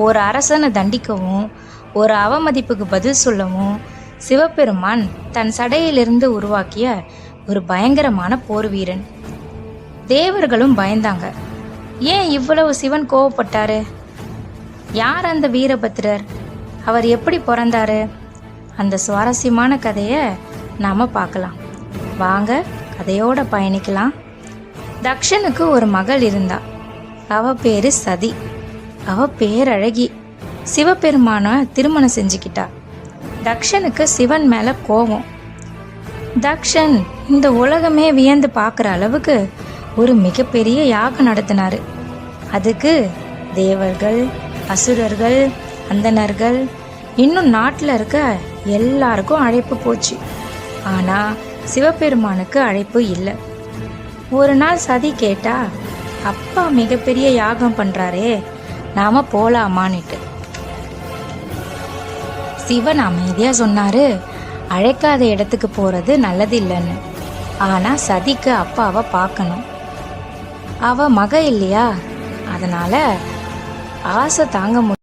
ஒரு அரசனை தண்டிக்கவும் ஒரு அவமதிப்புக்கு பதில் சொல்லவும் சிவபெருமான் தன் சடையிலிருந்து உருவாக்கிய ஒரு பயங்கரமான போர் வீரன். தேவர்களும் பயந்தாங்க. ஏன் இவ்வளவு சிவன் கோவப்பட்டாரு? யார் அந்த வீரபத்ரர்? அவர் எப்படி பிறந்தாரு? அந்த சுவாரஸ்யமான கதையை நாம பார்க்கலாம். வாங்க கதையோட பயணிக்கலாம். தக்ஷனுக்கு ஒரு மகள் இருந்தா. அவ பேரு சதி. அவ பேரழகி. சிவபெருமான திருமணம் செஞ்சுக்கிட்டா. தக்ஷனுக்கு சிவன் மேல கோபம். தக்ஷன் இந்த உலகமே வியந்து பார்க்குற அளவுக்கு ஒரு மிகப்பெரிய யாகம் நடத்தினாரு. அதுக்கு தேவர்கள், அசுரர்கள், அந்தணர்கள், இன்னும் நாட்டில் இருக்க எல்லாருக்கும் அழைப்பு போச்சு. ஆனா சிவபெருமானுக்கு அழைப்பு இல்லை. ஒரு நாள் சதி கேட்டா, அப்பா மிகப்பெரிய யாகம் பண்றாரே, நாம போலாமான்னுட்டு. சிவன் அமைதியா சொன்னாரு, அழைக்காத இடத்துக்கு போறது நல்லது இல்லைன்னு. ஆனா சதிக்கு அப்பாவை பார்க்கணும். அவ மக இல்லையா, அதனால ஆசை தாங்க முடியல.